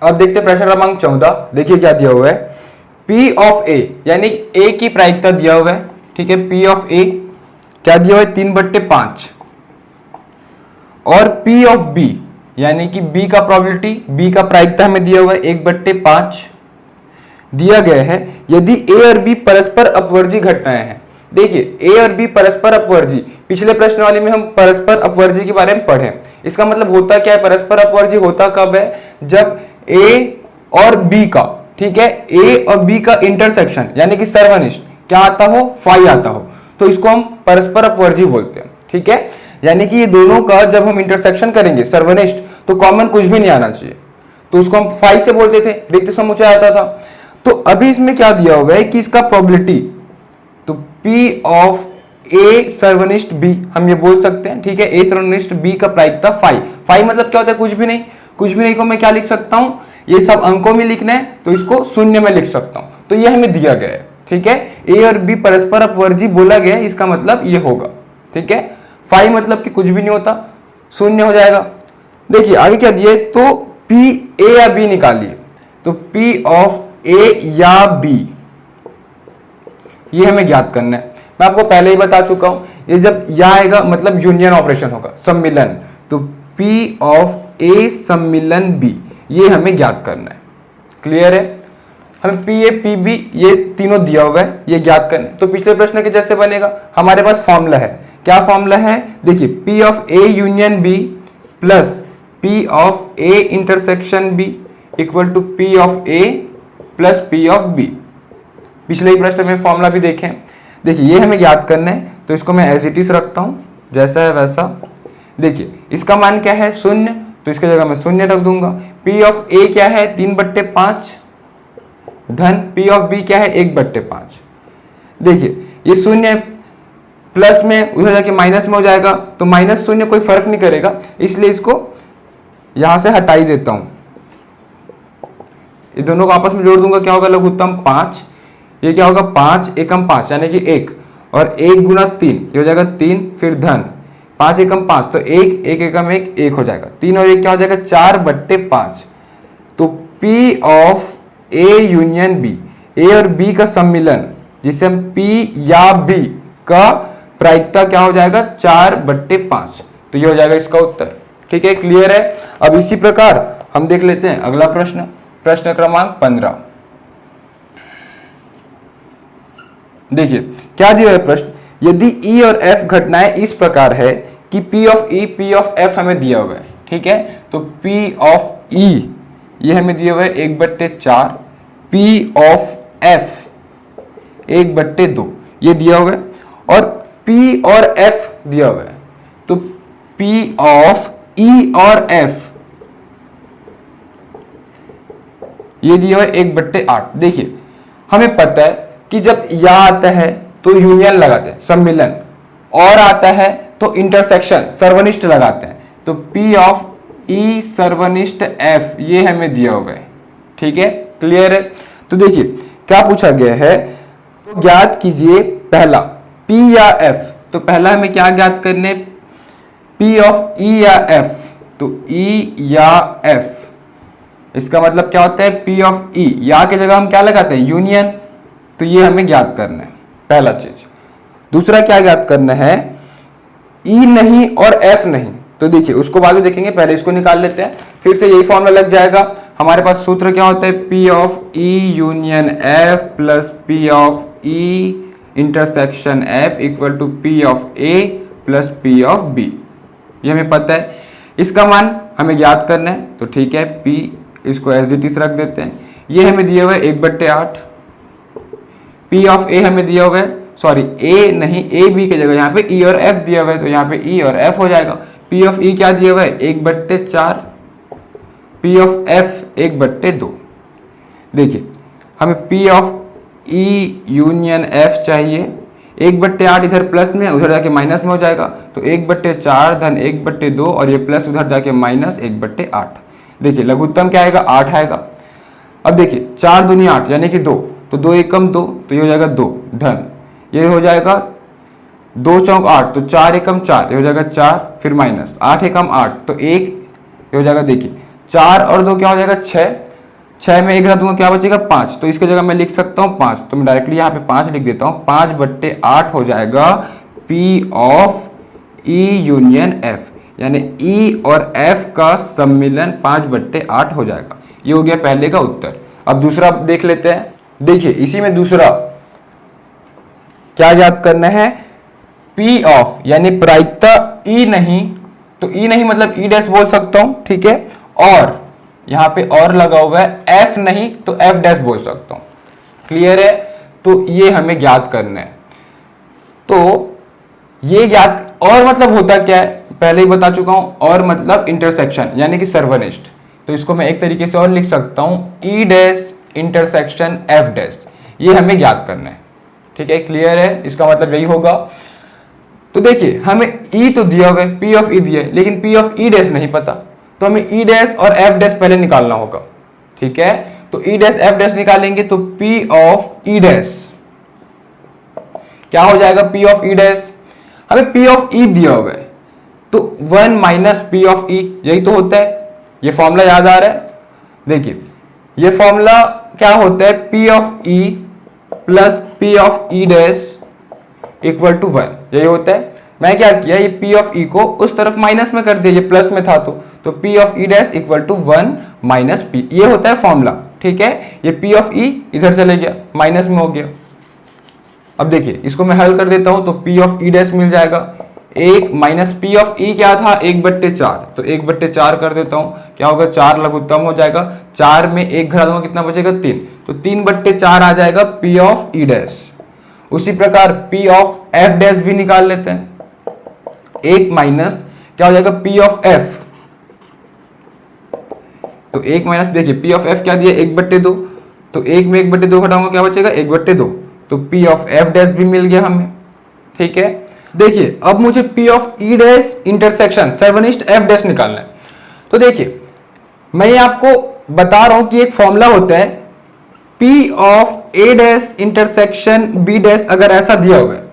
अब देखते हैं प्रश्न क्रमांक 14। देखिए क्या दिया हुआ है, P ऑफ ए यानी A की प्रायिकता दिया हुआ है, ठीक है। P ऑफ ए क्या दिया हुआ है, 3/5, और P ऑफ B यानी कि B का प्रोबेबिलिटी, B का प्रायिकता हमें दिया हुआ है 1/5 दिया गया है यदि A और B परस्पर अपवर्जी घटनाएं हैं। देखिए A और B परस्पर अपवर्जी, पिछले प्रश्न वाले में हम परस्पर अपवर्जी के बारे में पढ़े। इसका मतलब होता क्या है, परस्पर अपवर्जी होता कब है, जब A और B का, ठीक है, A और B का इंटरसेक्शन यानी कि सर्वनिष्ठ क्या आता हो, फाई आता हो, तो इसको हम परस्पर अपवर्जी बोलते हैं, ठीक है। यानी कि ये दोनों का जब हम इंटरसेक्शन करेंगे सर्वनिष्ठ, तो कॉमन कुछ भी नहीं आना चाहिए, तो उसको हम फाई से बोलते थे, रिक्त समुच्चय आता था। तो अभी इसमें क्या दिया हुआ है कि इसका प्रोबेबिलिटी, तो P ऑफ A सर्वनिष्ठ B हम ये बोल सकते हैं, ठीक है। A सर्वनिष्ठ B का प्रायिकता फाई, फाई मतलब क्या होता है, कुछ भी नहीं, कुछ भी नहीं को मैं क्या लिख सकता हूं, ये सब अंकों में लिखना है तो इसको शून्य में लिख सकता हूं, तो ये हमें दिया गया है, ठीक है। A और B परस्पर अपवर्जी बोला गया है, इसका मतलब ये होगा, ठीक है। फाई मतलब कि कुछ भी नहीं होता, शून्य हो जाएगा। देखिए आगे क्या दिया है, तो P A या B निकालिए, तो P ऑफ A या B ये हमें ज्ञात करना है। मैं आपको पहले ही बता चुका हूं, ये जब या आएगा मतलब यूनियन ऑपरेशन होगा, सम्मिलन, तो P ऑफ A सम्मिलन B ये हमें ज्ञात करना है। क्लियर है, हमें P A P B ये तीनों दिया हुआ है, ये ज्ञात करना है। तो पिछले प्रश्न के जैसे बनेगा, हमारे पास फॉर्मूला है, क्या फॉर्मूला है, देखिए P of A union B plus P of A intersection B equal to P of A plus P of B। पिछले ही प्रश्न में फॉर्मूला भी देखें। देखिए ये हमें याद करना है, तो इसको मैं एज इट इज रखता हूं, जैसा है वैसा। देखिए इसका मान क्या है, शून्य, तो इसकी जगह मैं शून्य रख दूंगा। P ऑफ A क्या है, 3/5 धन P ऑफ B क्या है, 1/5। देखिए ये शून्य प्लस में उधर जाके माइनस में हो जाएगा, तो माइनस शून्य कोई फर्क नहीं करेगा, इसलिए इसको यहां से हटा ही देता हूं। ये दोनों को आपस में जोड़ दूंगा, क्या होगा, लघुत्तम 5, ये क्या होगा 5 एकम 5 यानी कि 1, और 1 गुना 3 ये हो जाएगा 3, फिर धन 5 एकम 5 तो 1, 1 एकम 1 1 हो जाएगा, 3 और 1 क्या हो जाएगा 4/5। तो P of A union B, A और B का सम्मिलन जिसे हम P या B का प्रायिकता क्या हो जाएगा 4/5, तो ये हो जाएगा इसका उत्तर, ठीक है। क्लियर है। अब इसी प्रकार हम देख लेते हैं अगला प्रश्न, प्रश्न क्रमांक 15। देखिए क्या दिया है प्रश्न, यदि E और F घटनाएं इस प्रकार है कि P of E P of F हमें दिया हुआ है, ठीक है। तो P ऑफ E ये हमें दिया हुआ है 1/4, P ऑफ F 1/2 ये दिया हुआ है, और P और F दिया हुआ है, तो P ऑफ E और F ये दिया हुआ है 1/8। देखिए हमें पता है कि जब या आता है तो यूनियन लगाते हैं, सम्मिलन, और आता है तो इंटरसेक्शन सर्वनिष्ठ लगाते हैं, तो P ऑफ E सर्वनिष्ठ F ये हमें दिया हुआ है, ठीक है। क्लियर है। तो देखिए क्या पूछा गया है, तो ज्ञात कीजिए पहला P या F, तो पहला हमें क्या ज्ञात करने, P ऑफ E या F, तो E या F इसका मतलब क्या होता है, P ऑफ E या की जगह हम क्या लगाते हैं, यूनियन, तो ये हमें ज्ञात करना है पहला चीज। दूसरा क्या ज्ञात करना है, E नहीं और F नहीं, तो देखिए उसको बाद में देखेंगे, पहले इसको निकाल लेते हैं, फिर से यही फॉर्मूला लग जाएगा। हमारे पास सूत्र क्या होता है, P of E union F plus P of E intersection F equal to P of A plus P of B, ये हमें पता है। इसका मान हमें ज्ञात करना है, तो ठीक है P इसको एज इट इज रख देते हैं। ये हमें दिया हुआ है 1/8, P ऑफ A हमें दिया हुआ है, सॉरी A नहीं A B की जगह यहाँ पे E और F दिया हुआ है, तो यहाँ पे E और F हो जाएगा। P ऑफ E क्या दिया हुआ है 1/4, P ऑफ F 1/2। देखिए हमें P of E union F चाहिए, 1/8 इधर प्लस में उधर जाके माइनस में हो जाएगा, तो 1/4 धन 1/2 और ये प्लस उधर जाके माइनस 1/8। देखिए लघुत्तम क्या आएगा 8 आएगा। अब देखिए 4 दूनी 8 यानी कि 2, तो 2 एकम 2, तो ये हो जाएगा 2 धन ये हो जाएगा 2 चौक 8, तो 4 एकम 4 ये हो जाएगा 4, फिर माइनस 8 एकम 8 तो 1 ये हो जाएगा। देखिए 4 और 2 क्या हो जाएगा 6, 6 में 1 घटा दूंगा क्या बचेगा 5, तो इसकी जगह मैं लिख सकता हूँ 5, तो मैं डायरेक्टली यहाँ पे 5 लिख देता हूँ। 5/8 हो जाएगा P of E union F, यानी E और F का सम्मिलन 5/8 हो जाएगा। ये हो गया पहले का उत्तर। अब दूसरा देख लेते हैं। देखिए इसी में दूसरा क्या याद करना है, P ऑफ यानी प्रायिकता E नहीं, तो E नहीं मतलब E डैश बोल सकता हूं, ठीक है, और यहां पे और लगा हुआ है F नहीं तो F डैश बोल सकता हूं। क्लियर है? तो ये हमें ज्ञात करना है। तो ये ज्ञात, और मतलब होता क्या है पहले ही बता चुका हूं, और मतलब इंटरसेक्शन यानी कि सर्वनिष्ठ। तो इसको मैं एक तरीके से और लिख सकता हूं E dash intersection F dash, ये हमें ज्ञात करना है। ठीक है, क्लियर है? इसका मतलब यही होगा। तो देखिए हमें E तो दिया हुआ है, P ऑफ E दिया है, लेकिन P ऑफ E डैश नहीं पता, तो हमें E डैश और F डैश पहले निकालना होगा। ठीक है, तो E डैश F डैश निकालेंगे तो P ऑफ E डैश क्या हो जाएगा, P ऑफ E डैश, हमें P ऑफ E दिया हुआ है तो 1 माइनस P ऑफ E, यही तो होता है। ये फॉर्मूला याद आ रहा है? देखिए ये फॉर्मूला क्या होता है, P of E plus P of E dash equal to 1, यही होता है। मैं क्या किया, ये P ऑफ E को उस तरफ माइनस में कर दिया, ये प्लस में था तो P of E dash equal to 1 minus P, ये होता है फॉर्मूला। ठीक है, ये P ऑफ E इधर चले गया, माइनस में हो गया। अब देखिए इसको मैं हल कर देता हूं तो P ऑफ E डैश मिल जाएगा 1 माइनस P ऑफ E क्या था 1/4, तो 1/4 कर देता हूं, क्या होगा 4 लघुत्तम हो जाएगा, 4 में 1 घटा दूंगा कितना बचेगा 3, तो 3/4 आ जाएगा P ऑफ E डैश। उसी प्रकार P ऑफ F डैश भी निकाल लेते हैं, 1 माइनस क्या हो जाएगा P ऑफ F, तो 1 माइनस देखिए P ऑफ F क्या दिया 1/2, तो 1 में 1/2 घटाऊंगा क्या बचेगा 1/2, तो P ऑफ F डैश भी मिल गया हमें। ठीक है, देखिए अब मुझे P of E dash intersection सर्वनिष्ठ F डैश निकालना है। तो देखिए मैं ये आपको बता रहा हूं कि एक फॉर्मूला होता है P of A dash intersection B dash, अगर ऐसा दिया हुआ है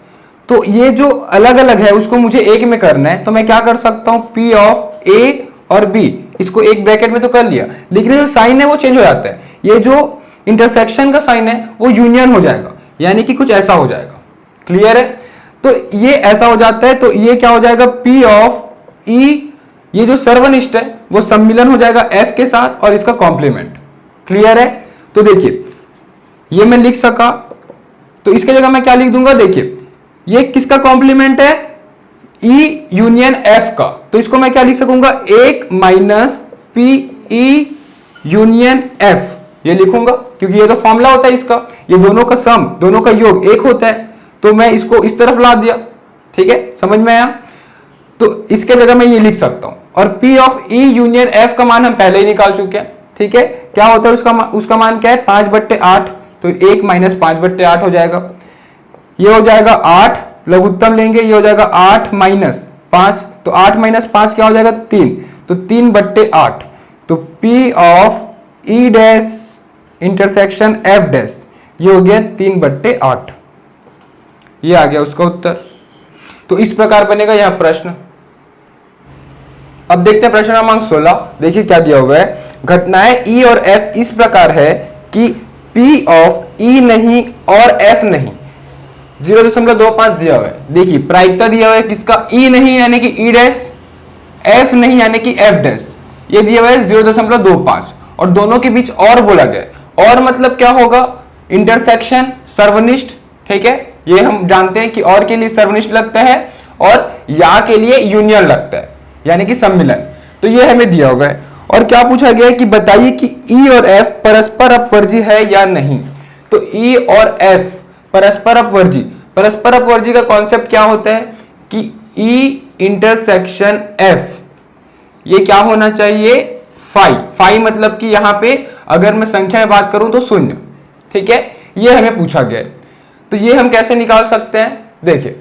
तो ये जो अलग अलग है उसको मुझे एक में करना है, तो मैं क्या कर सकता हूं P ऑफ A और B, इसको एक ब्रैकेट में तो कर लिया, लेकिन जो साइन है वो चेंज हो जाता है। ये जो इंटरसेक्शन का साइन है वो यूनियन हो जाएगा, यानी कि कुछ ऐसा हो जाएगा। क्लियर है? तो ये ऐसा हो जाता है, तो ये क्या हो जाएगा P ऑफ E, ये जो सर्वनिष्ठ है वो सम्मिलन हो जाएगा F के साथ और इसका कॉम्प्लीमेंट। क्लियर है? तो देखिए ये मैं लिख सका, तो इसके जगह मैं क्या लिख दूंगा, देखिए ये किसका कॉम्प्लीमेंट है E यूनियन F का, तो इसको मैं क्या लिख सकूंगा 1 माइनस PE यूनियन F, ये लिखूंगा क्योंकि ये तो फॉर्मूला होता है इसका, ये दोनों का सम, दोनों का योग एक होता है, तो मैं इसको इस तरफ ला दिया। ठीक है, समझ में आया? तो इसके जगह मैं ये लिख सकता हूं, और P of E union F का मान हम पहले ही निकाल चुके हैं। ठीक है, क्या होता है उसका मान क्या है 5/8, तो 1 माइनस 5/8 हो जाएगा, ये हो जाएगा 8, लघुत्तम लेंगे, ये हो जाएगा 8 माइनस 5, तो 8 माइनस 5 क्या हो जाएगा 3, तो 3/8, तो P of E dash intersection F dash ये हो गया 3/8, ये आ गया उसका उत्तर। तो इस प्रकार बनेगा यह प्रश्न। अब देखते हैं प्रश्न क्रमांक 16। देखिए क्या दिया हुआ है, घटनाएं E और F इस प्रकार है कि P ऑफ E नहीं और F नहीं, 0.25 दिया हुआ है। देखिए प्रायिकता दिया हुआ है किसका, E नहीं यानी कि E डैश, F नहीं यानी कि F डैश, ये दिया हुआ है 0.25, और दोनों के बीच और बोला गया, और मतलब क्या होगा इंटरसेक्शन सर्वनिष्ठ। ठीक है, ये हम जानते हैं कि और के लिए सर्वनिष्ठ लगता है और या के लिए यूनियन लगता है, यानी कि सम्मिलन। तो ये हमें दिया हुआ है, और क्या पूछा गया है कि बताइए कि E और F परस्पर अपवर्जी है या नहीं। तो E और F परस्पर अपवर्जी, परस्पर अपवर्जी का कॉन्सेप्ट क्या होता है कि E इंटरसेक्शन F ये क्या होना चाहिए फाई, मतलब कि यहां पे अगर मैं संख्या में बात करूं तो 0। ठीक है, ये हमें पूछा गया है, तो ये हम कैसे निकाल सकते हैं, देखिए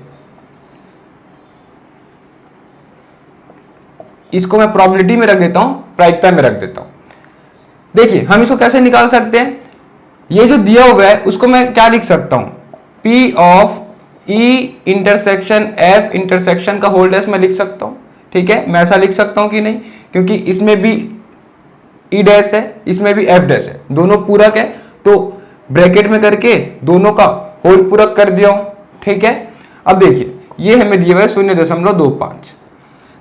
इसको मैं प्रोबेबिलिटी में रख देता हूं, प्रायिकता में रख देता हूं। देखिए हम इसको कैसे निकाल सकते हैं, ये जो दिया हुआ है उसको मैं क्या लिख सकता हूं, P of E intersection F intersection का होल डैश मैं लिख सकता हूं। ठीक है, मैं ऐसा लिख सकता हूं कि नहीं, क्योंकि इसमें भी ई डैश है, इसमें भी एफ डैश है, दोनों पूरक है, तो ब्रैकेट में करके दोनों का होल पूरक कर दिया हूं, ठीक है। अब देखिए ये हमें दिया हुआ है 0.25।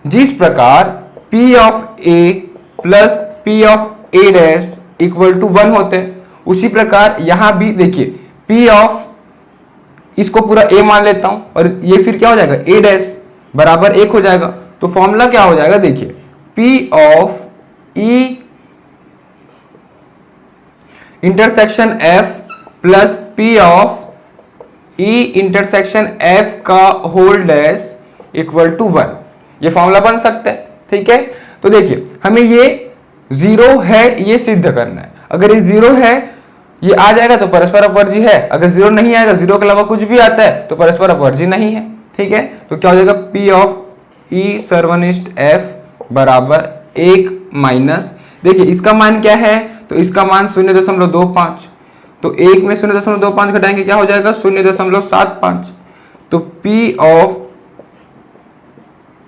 जिस प्रकार P of A plus P of A dash equal to 1 होते हैं, उसी प्रकार यहां भी देखिए P ऑफ, इसको पूरा A मान लेता हूं और ये फिर क्या हो जाएगा A डैश बराबर 1 हो जाएगा। तो फॉर्मूला क्या हो जाएगा, देखिए P of E intersection F plus P of E intersection F का होल डैश इक्वल टू 1, ये फॉर्मूला बन सकता है, ठीक है। तो देखिए हमें ये जीरो है ये सिद्ध करना है। अगर ये जीरो है, ये आ जाएगा तो परस्पर अपवर्जी है, अगर जीरो नहीं आएगा, जीरो के अलावा कुछ भी आता है तो परस्पर अपवर्जी नहीं है, ठीक है। तो क्या हो जाएगा P ऑफ E सर्वनिष्ठ F बराबर 1 माइनस, देखिए इसका मान क्या है, तो इसका मान 0.25, तो 1 में 0.25 घटाएंगे क्या हो जाएगा 0.75। तो P ऑफ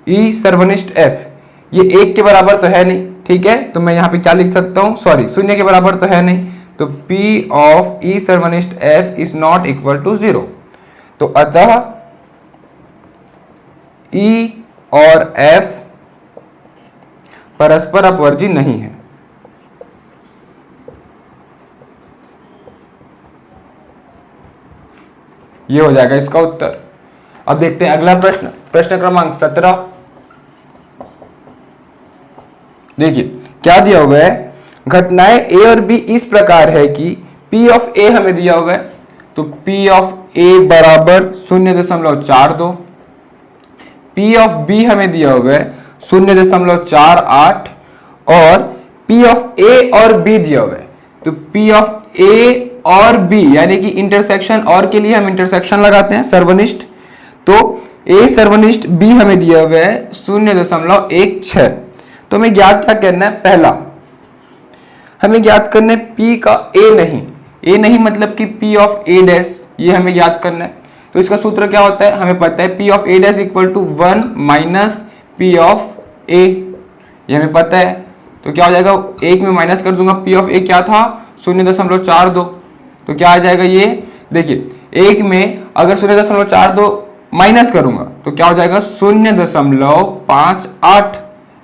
E सर्वनिष्ठ F ये 1 के बराबर तो है नहीं, ठीक है, तो मैं यहां पे क्या लिख सकता हूं, सॉरी 0 के बराबर तो है नहीं, तो P ऑफ E सर्वनिष्ठ F is not equal to 0। तो अतः E और F परस्पर अपवर्जी नहीं है। ये हो जाएगा इसका उत्तर। अब देखते हैं अगला प्रश्न, प्रश्न क्रमांक 17। देखिए क्या दिया हुआ है, घटनाएं A और B इस प्रकार है कि P ऑफ A हमें दिया हुआ है, तो P ऑफ A बराबर 0.42, P ऑफ B हमें दिया हुआ है 0.48 और P ऑफ A और B दिया हुआ है, तो P ऑफ A और B यानी कि इंटरसेक्शन और के लिए हम इंटरसेक्शन लगाते हैं सर्वनिष्ठ, तो A सर्वनिष्ठ B हमें दिया हुआ है 0.16। तो हमें ज्ञात क्या करना है, पहला हमें ज्ञात करना है P का A नहीं मतलब कि P ऑफ A डैश, ये हमें ज्ञात करना है। तो इसका सूत्र क्या होता है, हमें पता है P of A dash equal to 1 minus P of A, ये हमें पता है। तो क्या हो जाएगा, 1 में माइनस कर दूंगा, P ऑफ A क्या था 0.42, तो क्या आ जाएगा ये, देखिए 1 में अगर 0.42 माइनस करूंगा तो क्या हो जाएगा 0.58,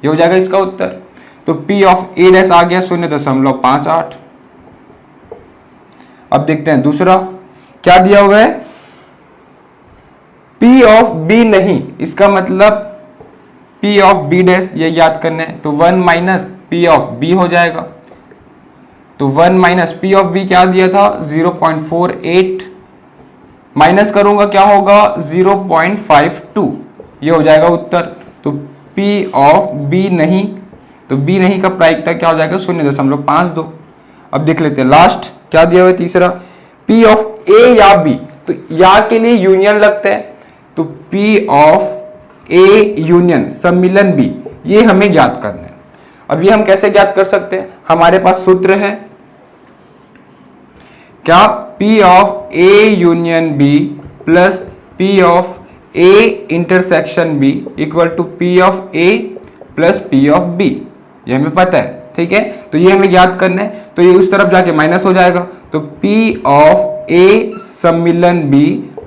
ये हो जाएगा इसका उत्तर। तो P ऑफ A डैश आ गया 0.58। अब देखते हैं दूसरा क्या दिया हुआ है, P ऑफ B नहीं, इसका मतलब P ऑफ B डैश ये याद करना है, तो 1 माइनस P ऑफ B हो जाएगा। तो 1 माइनस P ऑफ B क्या दिया था 0.48, माइनस करूंगा क्या होगा 0.52, ये हो जाएगा उत्तर। तो P ऑफ B नहीं, तो B नहीं का प्रायिकता क्या हो जाएगा 0.52। अब देख लेते हैं लास्ट क्या दिया हुआ है तीसरा, P ऑफ A या B, तो या के लिए यूनियन लगता है, तो P ऑफ A यूनियन सम्मिलन B, ये हमें ज्ञात करना है। अब ये हम कैसे ज्ञात कर सकते हैं, हमारे पास सूत्र है क्या, P of A union B plus P of A intersection B equal to P of A plus P of B, ये हमें पता है, ठीक है। तो ये हमें ज्ञात करना है, तो ये उस तरफ जाके माइनस हो जाएगा, तो P ऑफ A सम्मिलन B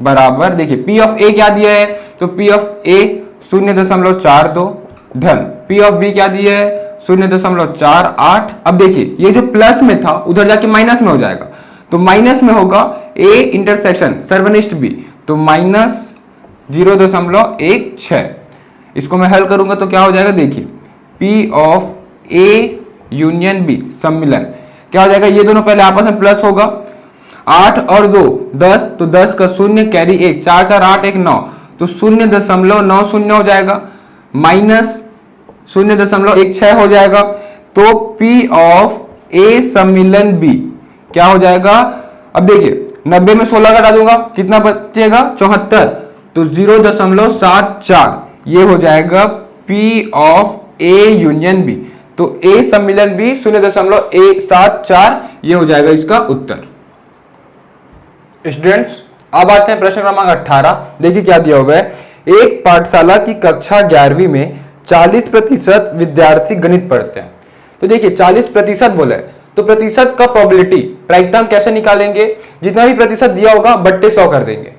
बराबर, देखिए P ऑफ A क्या दिया है, तो P ऑफ A 0.42 धन P ऑफ B क्या दिया है 0.48। अब देखिए ये जो प्लस में था उधर जाके माइनस में हो जाएगा, तो माइनस में होगा A इंटरसेक्शन सर्वनिष्ठ B, तो माइनस 0.16। इसको मैं हल करूंगा तो क्या हो जाएगा, देखिए P of A union B सम्मिलन क्या हो जाएगा, ये दोनों पहले आपस में प्लस होगा, 8 और 2 10, तो 10 का 0 कैरी 1, 4 4 8 1 9, तो 0.90 हो जाएगा, माइनस 0.16 हो जाएगा। तो P ऑफ A सम्मिलन B क्या हो जाएगा, अब देखिए 90 में 16 घटा दूंगा कितना बचेगा 74, तो 0.74, ये हो जाएगा P of A union B। तो A सम्मिलन B 0.174, ये हो जाएगा इसका उत्तर। स्टूडेंट्स अब आते हैं प्रश्न क्रमांक 18। देखिए क्या दिया हुआ है, एक पाठशाला की कक्षा 11वीं में 40% विद्यार्थी गणित पढ़ते हैं। तो देखिए 40% बोला है, तो प्रतिशत का प्रोबेबिलिटी प्रायिकता हम कैसे निकालेंगे, जितना भी प्रतिशत दिया होगा बट्टे 100 कर देंगे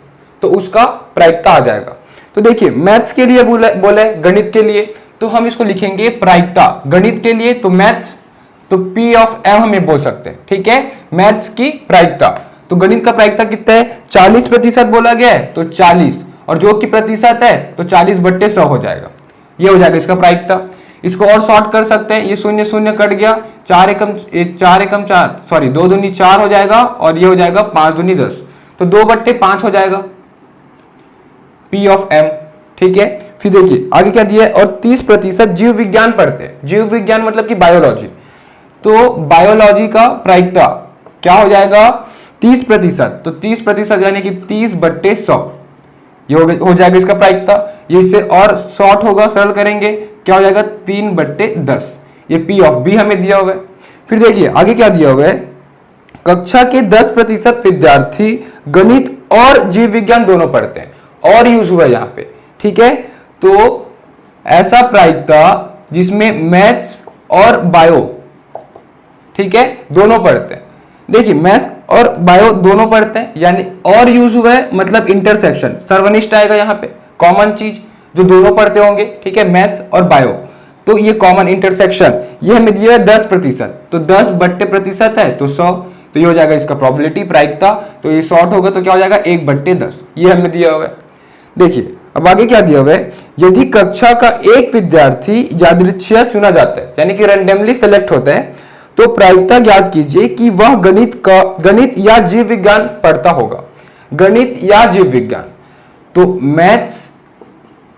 तो उसका प्रायिकता आ जाएगा। तो देखिए मैथ्स के लिए बोला है, गणित के लिए तो हम इसको लिखेंगे प्रायिकता, गणित के लिए तो मैथ्स तो P ऑफ M हमें बोल सकते हैं, ठीक है, मैथ्स की प्रायिकता। तो गणित का प्रायिकता कितना है, 40% बोला गया है तो 40, और जो कि प्रतिशत है तो 40/100 हो जाएगा, ये हो जाएगा इसका प्रायिकता। इसको और शॉर्ट कर सकते हैं, ये शून्य शून्य कट गया, 4 एकम 4 सॉरी 2 दूनी 4 हो जाएगा, और ये हो जाएगा 5 दूनी 10, तो 2/5 हो जाएगा P ऑफ M, ठीक है। फिर देखिए आगे क्या दिया है, और 30% जीव विज्ञान पढ़ते हैं, जीव विज्ञान मतलब कि बायोलॉजी, तो बायोलॉजी का प्रायिकता क्या हो जाएगा 30%, तो 30% यानी कि 30/100 ये हो जाएगा इसका प्रायिकता। ये इससे और शॉर्ट होगा, सरल करेंगे क्या हो जाएगा 3/10, ये P ऑफ B हमें दिया हुआ है। फिर देखिए आगे क्या दिया हुआ है, कक्षा के 10% विद्यार्थी गणित और जीव विज्ञान दोनों पढ़ते हैं, और यूज हुआ है यहाँ पे, ठीक है। तो ऐसा प्रायिकता जिसमें मैथ्स और बायो, ठीक है, दोनों पढ़ते हैं। देखिए मैथ्स और बायो दोनों पढ़ते हैं, यानी और यूज हुआ है मतलब इंटरसेक्शन, सर्वनिष्ठ आएगा यहाँ पे, कॉमन चीज जो दोनों पढ़ते होंगे, ठीक है, मैथ्स और बायो, तो ये कॉमन इंटरसेक्शन, ये हमें दिया है 10%, तो 10/प्रतिशत है तो 100, तो ये हो जाएगा इसका प्रोबेबिलिटी प्रायिकता। तो ये शॉर्ट होगा तो क्या हो जाएगा 1/10, ये हमें दिया हुआ है। देखिए अब आगे क्या दिया हुआ है, यदि कक्षा का एक विद्यार्थी यादृच्छिक चुना जाता है यानी कि रैंडमली सेलेक्ट होता है, तो प्रायिकता ज्ञात कीजिए कि वह गणित या जीव विज्ञान पढ़ता होगा, गणित या जीव विज्ञान। तो मैथ्स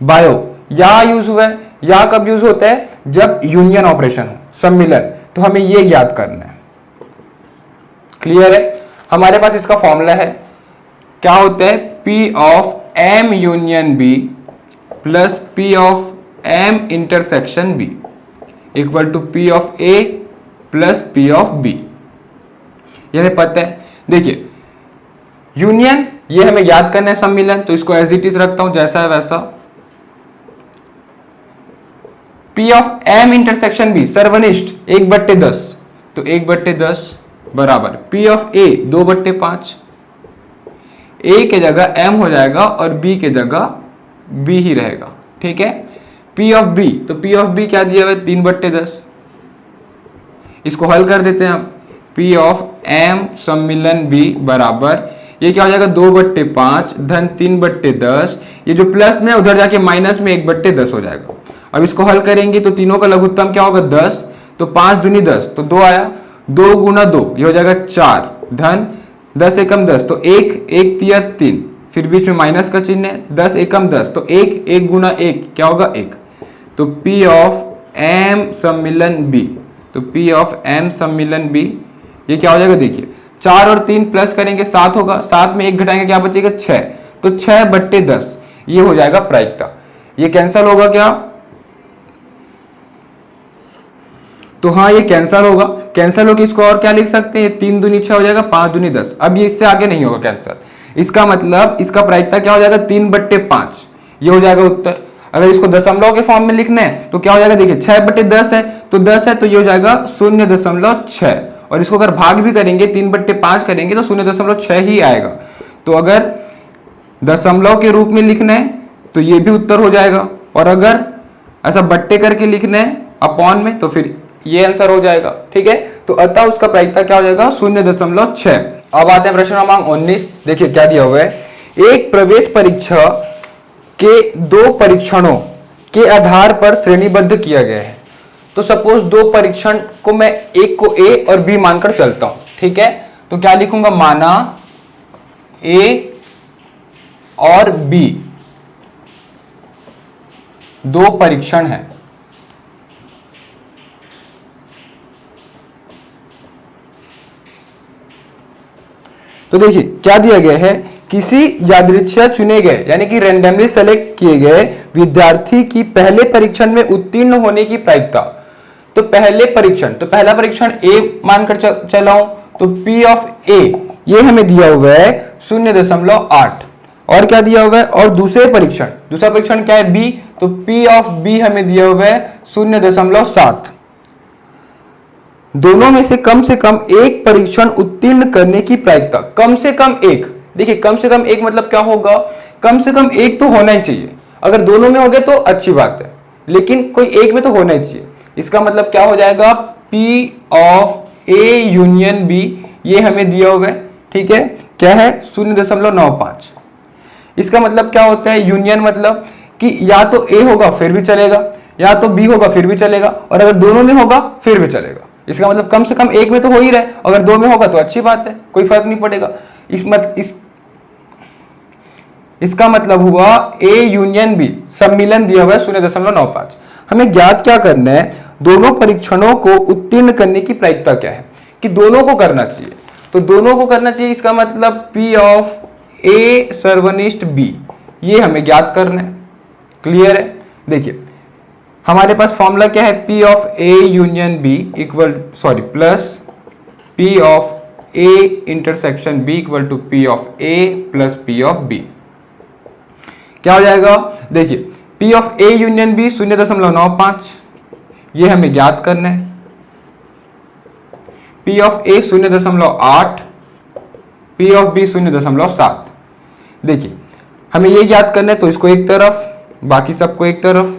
बायो या यूज हुआ है, या कब यूज होता है जब यूनियन ऑपरेशन हो, सम्मिलन, तो हमें ये ज्ञात करना है। क्लियर है, हमारे पास इसका फॉर्मूला है, क्या होता है P of M union B plus P of M intersection B equal to P of A plus P of B, ये हमें पता है। देखिए यूनियन ये हमें याद करना है, सम्मिलन, तो इसको एज इट इज रखता हूं जैसा है वैसा। P of M intersection B सर्वनिष्ठ 1/10, तो 1/10 बराबर P ऑफ A 2/5, A के जगह M हो जाएगा और B के जगह B ही रहेगा, ठीक है। P ऑफ B, तो P ऑफ B क्या दिया हुआ है 3/10, इसको हल कर देते हैं आप। P ऑफ M सम्मिलन B बराबर ये क्या हो जाएगा 2/5 धन 3/10, ये जो प्लस में उधर जाके माइनस में 1/10 हो जाएगा। अब इसको हल करेंगे तो तीनों का लघुत्तम क्या होगा 10, तो 5 दूनी 10, तो 2 आया, 2 गुना 2 ये हो जाएगा 4 धन 10 एकम 10, तो 1 तिया 3, फिर बीच में माइनस का चिन्ह है, 10 एकम 10, तो 1 गुना 1 क्या होगा 1, तो P ऑफ M सम्मिलन B, तो P ऑफ M सम्मिलन B ये क्या हो जाएगा, देखिए 4 और 3 प्लस करेंगे 7 होगा, 7 में 1 घटाएंगे क्या बचेगा 6, तो 6/10 ये हो जाएगा प्रायिकता। ये कैंसल होगा क्या, तो हाँ ये कैंसल होगा, कैंसल होकर इसको और क्या लिख सकते हैं, 3 दूनी 6 हो जाएगा, 5 दूनी 10, अब ये इससे आगे नहीं होगा कैंसल, इसका मतलब इसका प्रायिकता क्या हो जाएगा 3/5, ये हो जाएगा उत्तर। अगर इसको दशमलव के फॉर्म में लिखना है तो क्या हो जाएगा, देखिए 6/10 है तो 10 है तो ये हो जाएगा 0.6, और इसको अगर भाग भी करेंगे 3/5 करेंगे तो 0.6 ही आएगा। तो अगर दशमलव के रूप में लिखना है तो ये भी उत्तर हो जाएगा, और अगर ऐसा बट्टे करके लिखना है अपॉन में तो फिर ये आंसर हो जाएगा, ठीक है। तो अतः उसका प्रायिकता क्या हो जाएगा 0.6। अब आते हैं प्रश्न क्रमांक 19, देखिए क्या दिया हुआ है, एक प्रवेश परीक्षा के 2 परीक्षणों के आधार पर श्रेणीबद्ध किया गया है। तो सपोज 2 परीक्षण को मैं एक को A और B मानकर चलता हूं, ठीक है, तो क्या लिखूंगा, माना A और B 2 परीक्षण हैं, तो देखिए क्या दिया गया है, किसी यादृच्छिक चुने गए यानी कि रैंडमली सेलेक्ट किए गए विद्यार्थी की पहले परीक्षण में उत्तीर्ण होने की प्रायिकता। तो पहले परीक्षण, तो पहला परीक्षण A मानकर चलाऊं, तो P ऑफ A ये हमें दिया हुआ है 0.8, और क्या दिया हुआ है, और दूसरा परीक्षण क्या है B, तो P ऑफ B हमें दिया हुआ है 0.7। दोनों में से कम एक परीक्षण उत्तीर्ण करने की प्रायिकता, कम से कम एक। देखिए कम से कम एक मतलब क्या होगा, कम से कम एक तो होना ही चाहिए। अगर दोनों में हो गया तो अच्छी बात है, लेकिन कोई एक में तो होना ही चाहिए। इसका मतलब क्या हो जाएगा, P of A union B, ये हमें दिया हुआ है, ठीक है, क्या है 0.95। इसका मतलब क्या होता है, यूनियन मतलब कि या तो A होगा फिर भी चलेगा, या तो B होगा फिर भी चलेगा, और अगर दोनों में होगा फिर भी चलेगा। इसका मतलब कम से कम एक में तो हो ही रहा है, अगर दो में होगा तो अच्छी बात है, कोई फर्क नहीं पड़ेगा। इसका मतलब हुआ A यूनियन B सम्मिलन दिया हुआ है 0.95। हमें ज्ञात क्या करना है, दोनों परीक्षणों को उत्तीर्ण करने की प्रायिकता क्या है, कि दोनों को करना चाहिए, तो दोनों को करना चाहिए। इसका मतलब P ऑफ A सर्वनिष्ठ B, ये हमें ज्ञात करना है। क्लियर है। देखिए हमारे पास फॉर्मूला क्या है, P of A union B plus P of A intersection B equal to P of A plus P of B। क्या हो जाएगा, देखिए P of A union B 0.95, ये हमें ज्ञात करना है। P of A 0.8, P of B 0.7। देखिए हमें ये ज्ञात करना है, तो इसको एक तरफ, बाकी सबको एक तरफ,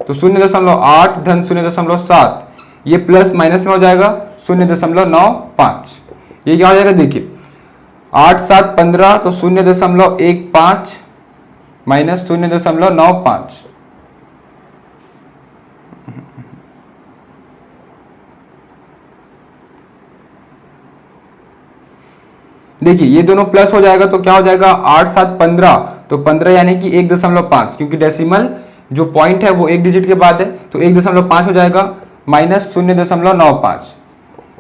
तो 0.8 धन 0.7, ये प्लस माइनस में हो जाएगा 0.95। ये क्या हो जाएगा, देखिए 8 7 15, तो 0.15 माइनस 0.95। देखिए ये दोनों प्लस हो जाएगा तो क्या हो जाएगा, 8 7 15, तो 15 यानी कि 1.5, क्योंकि डेसिमल जो पॉइंट है वो एक डिजिट के बाद है, तो 1.5 हो जाएगा माइनस 0.95।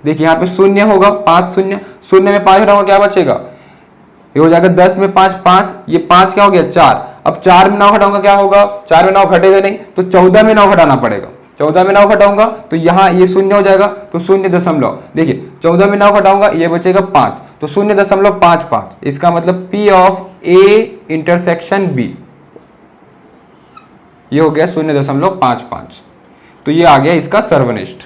देखिए यहाँ पे शून्य होगा, 5 शून्य, शून्य में 5 हटाऊंगा क्या बचेगा, ये हो जाएगा 10 में 5 5, ये 5 क्या हो गया 4। अब 4 में 9 हटाऊंगा क्या होगा, 4 में 9 घटेगा नहीं, तो 14 में 9 हटाना पड़ेगा। 14 में 9 घटाऊंगा तो यहाँ ये शून्य हो जाएगा, तो 0. देखिए 14 में 9 घटाऊंगा ये बचेगा 5, तो 0.55। इसका मतलब P of A intersection B, ये हो गया 0.55। तो ये आ गया इसका सर्वनिष्ठ।